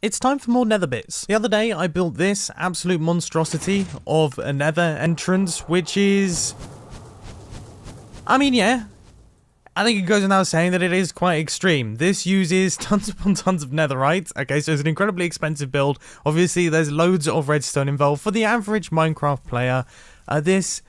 It's time for more nether bits. The other day I built this absolute monstrosity of a nether entrance, which is... I mean, yeah. I think it goes without saying that it is quite extreme. This uses tons upon tons of netherite. Okay, so it's an incredibly expensive build. Obviously, there's loads of redstone involved. For the average Minecraft player, this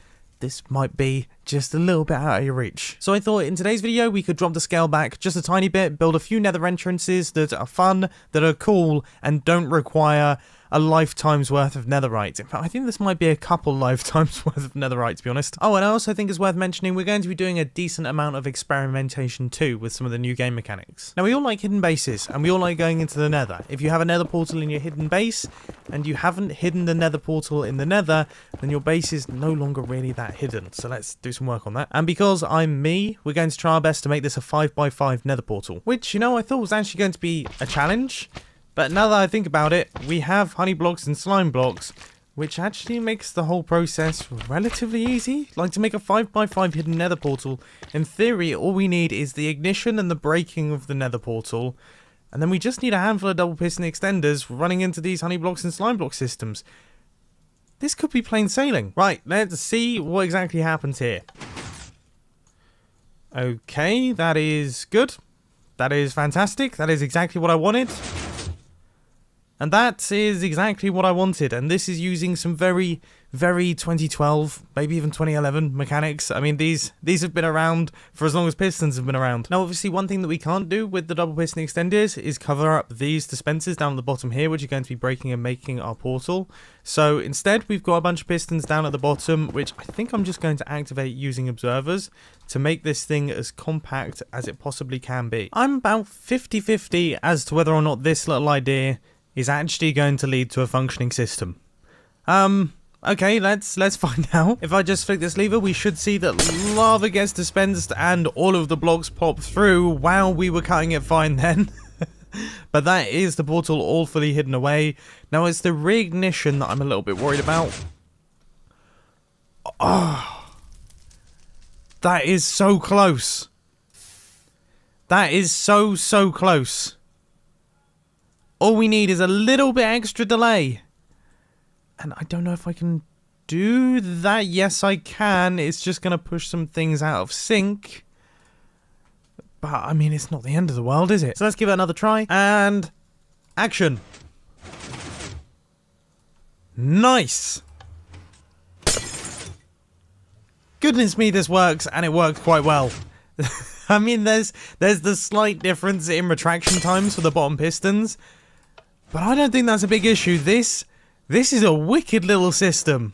might be just a little bit out of your reach. So I thought in today's video we could drop the scale back just a tiny bit, build a few nether entrances that are fun, that are cool, and don't require a lifetime's worth of netherite. In fact, I think this might be a couple lifetimes worth of netherite, to be honest. Oh, and I also think it's worth mentioning we're going to be doing a decent amount of experimentation too with some of the new game mechanics. Now, we all like hidden bases, and we all like going into the nether. If you have a nether portal in your hidden base, and you haven't hidden the nether portal in the nether, then your base is no longer really that hidden. So let's do some work on that. And because I'm me, we're going to try our best to make this a 5x5 nether portal, which, you know, I thought was actually going to be a challenge. But now that I think about it, we have honey blocks and slime blocks, which actually makes the whole process relatively easy. Like, to make a 5x5 hidden nether portal, in theory, all we need is the ignition and the breaking of the nether portal. And then we just need a handful of double piston extenders running into these honey blocks and slime block systems. This could be plain sailing. Right, let's see what exactly happens here. Okay, that is good. That is fantastic. That is exactly what I wanted. And that is exactly what I wanted, and this is using some very, very 2012, maybe even 2011 mechanics. I mean, these have been around for as long as pistons have been around. Now, obviously, one thing that we can't do with the double piston extenders is cover up these dispensers down at the bottom here, which are going to be breaking and making our portal. So instead, we've got a bunch of pistons down at the bottom, which I think I'm just going to activate using observers to make this thing as compact as it possibly can be. I'm about 50-50 as to whether or not this little idea is actually going to lead to a functioning system. Okay, let's find out. If I just flick this lever, we should see that lava gets dispensed and all of the blocks pop through. Wow, we were cutting it fine then. But that is the portal all fully hidden away. Now it's the reignition that I'm a little bit worried about. Oh, that is so close. That is so close. All we need is a little bit extra delay. And I don't know if I can do that. Yes, I can. It's just going to push some things out of sync. But, I mean, it's not the end of the world, is it? So let's give it another try. And action. Nice. Goodness me, this works. And it works quite well. I mean, there's the slight difference in retraction times for the bottom pistons. But I don't think that's a big issue. This is a wicked little system.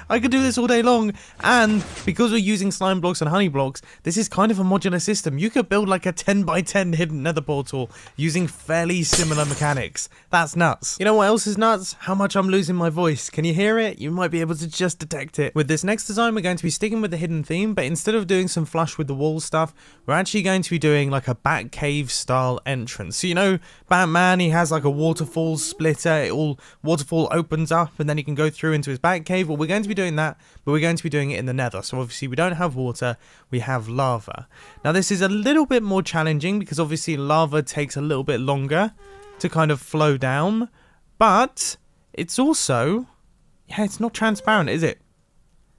I could do this all day long, and because we're using slime blocks and honey blocks, this is kind of a modular system. You could build like a 10x10 hidden nether portal using fairly similar mechanics. That's nuts. You know what else is nuts? How much I'm losing my voice. Can you hear it? You might be able to just detect it. With this next design, we're going to be sticking with the hidden theme, but instead of doing some flush with the wall stuff, we're actually going to be doing like a bat cave style entrance. So, you know, Batman, he has like a waterfall splitter. Waterfall opens up and then he can go through into his bat cave. Well, we're going to be doing that, but we're going to be doing it in the nether. So obviously we don't have water, we have lava. Now this is a little bit more challenging because obviously lava takes a little bit longer to kind of flow down, but it's also, yeah, it's not transparent, is it?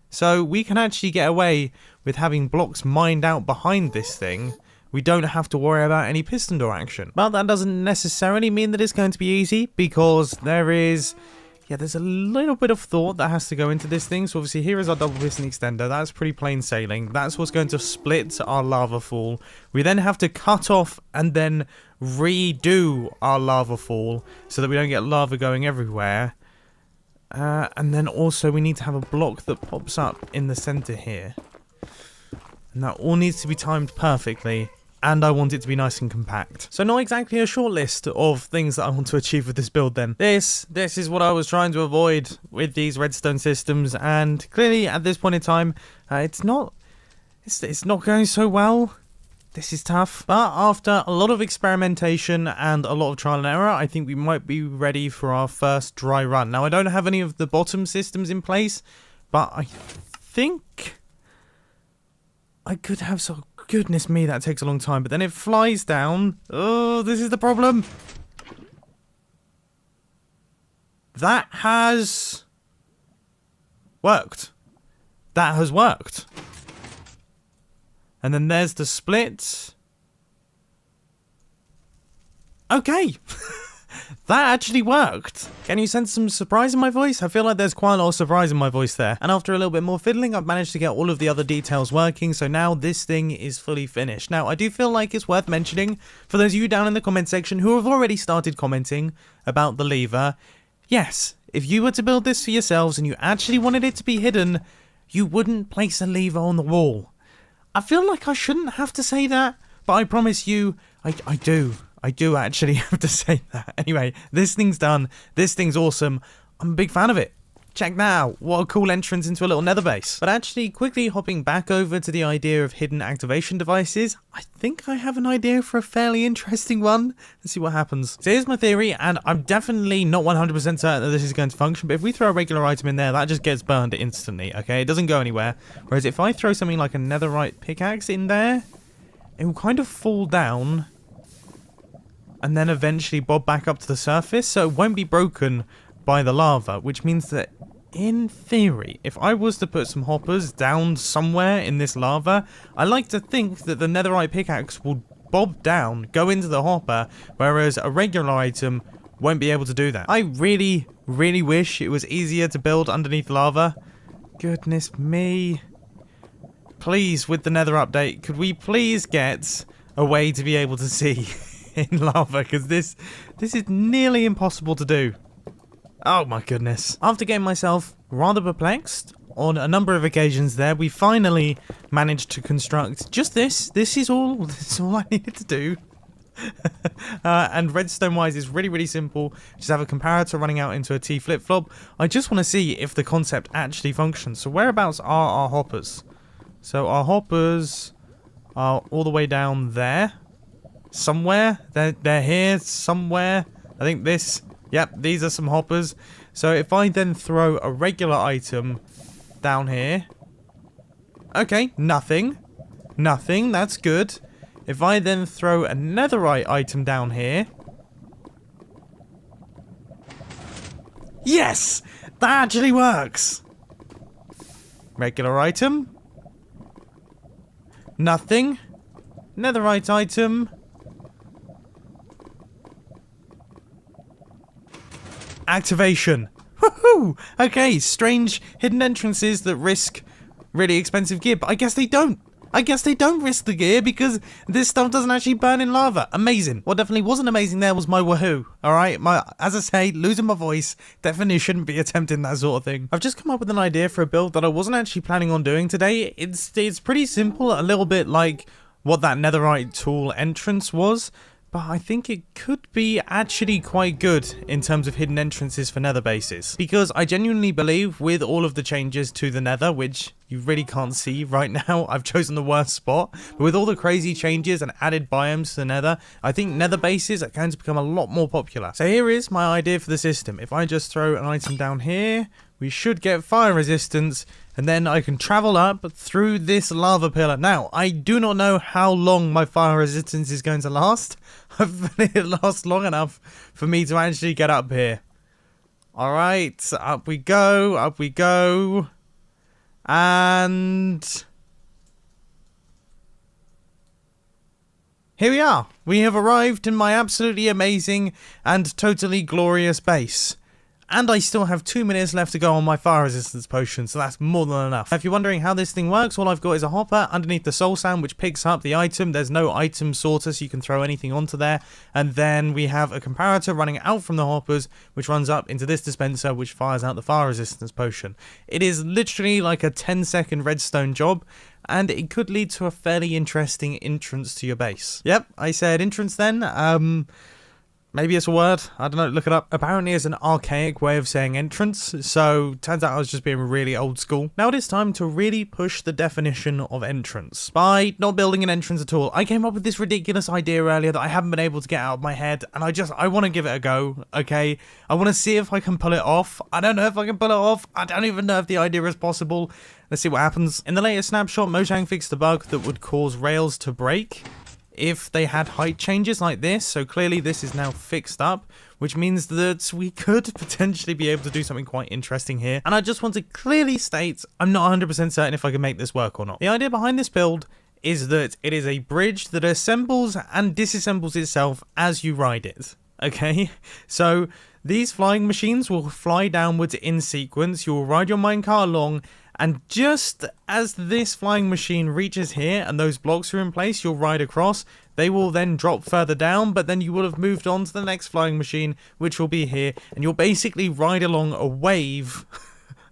So we can actually get away with having blocks mined out behind this thing. We don't have to worry about any piston door action. But that doesn't necessarily mean that it's going to be easy, because there's a little bit of thought that has to go into this thing. So obviously here is our double piston extender. That's pretty plain sailing. That's what's going to split our lava fall. We then have to cut off and then redo our lava fall so that we don't get lava going everywhere. And then also we need to have a block that pops up in the center here. And that all needs to be timed perfectly. And I want it to be nice and compact. So not exactly a short list of things that I want to achieve with this build then. This is what I was trying to avoid with these redstone systems, and clearly at this point in time, it's not going so well. This is tough. But after a lot of experimentation and a lot of trial and error, I think we might be ready for our first dry run. Now I don't have any of the bottom systems in place, but I think I could have some... Goodness me, that takes a long time. But then it flies down. Oh, this is the problem. that has worked. That has worked. And then there's the split. Okay. That actually worked. Can you sense some surprise in my voice? I feel like there's quite a lot of surprise in my voice there. And after a little bit more fiddling, I've managed to get all of the other details working. So now this thing is fully finished. Now, I do feel like it's worth mentioning for those of you down in the comment section who have already started commenting about the lever. Yes, if you were to build this for yourselves and you actually wanted it to be hidden, you wouldn't place a lever on the wall. I feel like I shouldn't have to say that, but I promise you, I do. I do actually have to say that. Anyway, this thing's done. This thing's awesome. I'm a big fan of it. Check that out. What a cool entrance into a little nether base. But actually, quickly hopping back over to the idea of hidden activation devices, I think I have an idea for a fairly interesting one. Let's see what happens. So here's my theory, and I'm definitely not 100% certain that this is going to function, but if we throw a regular item in there, that just gets burned instantly, okay? It doesn't go anywhere. Whereas if I throw something like a netherite pickaxe in there, it will kind of fall down and then eventually bob back up to the surface, so it won't be broken by the lava, which means that, in theory, if I was to put some hoppers down somewhere in this lava, I like to think that the netherite pickaxe will bob down, go into the hopper, whereas a regular item won't be able to do that. I really, really wish it was easier to build underneath lava. Goodness me. Please, with the nether update, could we please get a way to be able to see in lava, because this is nearly impossible to do. Oh my goodness. After getting myself rather perplexed on a number of occasions there, we finally managed to construct just this. This is all I needed to do. And redstone wise is really, really simple. Just have a comparator running out into a T flip-flop. I just want to see if the concept actually functions. So whereabouts are our hoppers? So our hoppers are all the way down there. Somewhere. They're here somewhere. I think this. Yep, these are some hoppers. So if I then throw a regular item down here. Okay, nothing. Nothing, that's good. If I then throw a netherite item down here. Yes! That actually works! Regular item. Nothing. Netherite item. Activation. Woohoo! Okay, strange hidden entrances that risk really expensive gear, but I guess they don't. I guess they don't risk the gear because this stuff doesn't actually burn in lava. Amazing. What definitely wasn't amazing there was my woohoo. Alright, as I say, losing my voice definitely shouldn't be attempting that sort of thing. I've just come up with an idea for a build that I wasn't actually planning on doing today. It's pretty simple, a little bit like what that netherite tool entrance was. But I think it could be actually quite good in terms of hidden entrances for nether bases. Because I genuinely believe with all of the changes to the nether, which you really can't see right now, I've chosen the worst spot. But with all the crazy changes and added biomes to the nether, I think nether bases are going to become a lot more popular. So here is my idea for the system. If I just throw an item down here, we should get fire resistance, and then I can travel up through this lava pillar. Now, I do not know how long my fire resistance is going to last. Hopefully it lasts long enough for me to actually get up here. Alright, up we go, up we go. And here we are. We have arrived in my absolutely amazing and totally glorious base. And I still have 2 minutes left to go on my fire resistance potion, so that's more than enough. If you're wondering how this thing works, all I've got is a hopper underneath the soul sand which picks up the item. There's no item sorter, so you can throw anything onto there. And then we have a comparator running out from the hoppers, which runs up into this dispenser, which fires out the fire resistance potion. It is literally like a 10-second redstone job, and it could lead to a fairly interesting entrance to your base. Yep, I said entrance then. Maybe it's a word. I don't know. Look it up. Apparently it's an archaic way of saying entrance. So turns out I was just being really old school. Now it is time to really push the definition of entrance by not building an entrance at all. I came up with this ridiculous idea earlier that I haven't been able to get out of my head. And I want to give it a go. Okay. I want to see if I can pull it off. I don't know if I can pull it off. I don't even know if the idea is possible. Let's see what happens. In the latest snapshot, Mojang fixed the bug that would cause rails to break if they had height changes like this. So clearly this is now fixed up, which means that we could potentially be able to do something quite interesting here. And I just want to clearly state, I'm not 100% certain if I can make this work or not. The idea behind this build is that it is a bridge that assembles and disassembles itself as you ride it. Okay, so these flying machines will fly downwards in sequence. You'll ride your minecart along, and just as this flying machine reaches here and those blocks are in place, you'll ride across. They will then drop further down, but then you will have moved on to the next flying machine, which will be here, and you'll basically ride along a wave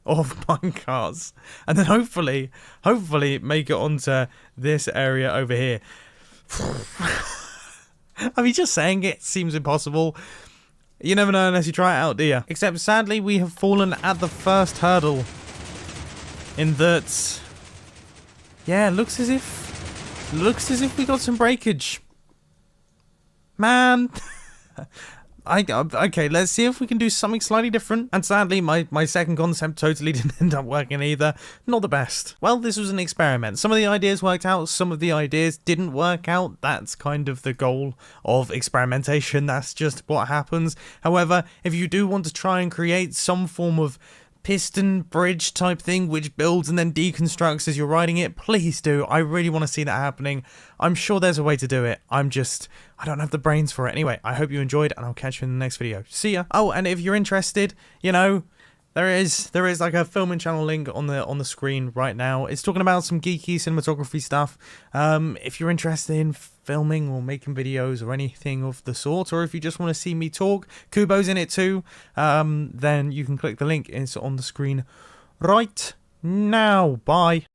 of minecarts, and then hopefully make it onto this area over here. I mean, just saying it seems impossible. You never know unless you try it out, do you? Except sadly we have fallen at the first hurdle. In that, yeah, looks as if we got some breakage. Man. Okay, let's see if we can do something slightly different. And sadly, my second concept totally didn't end up working either. Not the best. Well, this was an experiment. Some of the ideas worked out, some of the ideas didn't work out. That's kind of the goal of experimentation. That's just what happens. However, if you do want to try and create some form of piston bridge type thing which builds and then deconstructs as you're riding it, please do. I really want to see that happening. I'm sure there's a way to do it. I don't have the brains for it. Anyway, I hope you enjoyed, and I'll catch you in the next video. See ya. Oh, and if you're interested, you know, there is like a filming channel link on the screen right now. It's talking about some geeky cinematography stuff. If you're interested in filming or making videos or anything of the sort, or if you just want to see me talk, Kubo's in it too, then you can click the link. It's on the screen right now. Bye.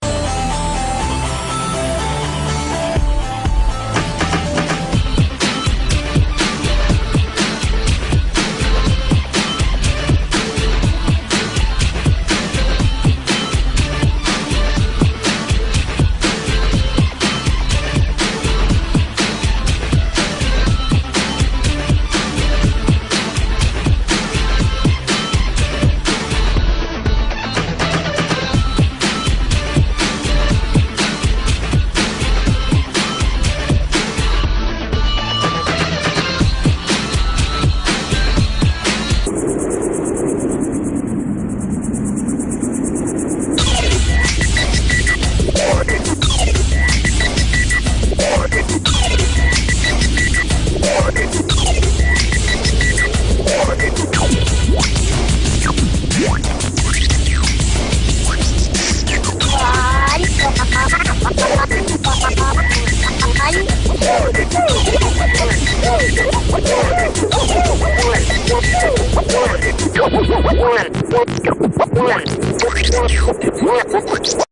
One.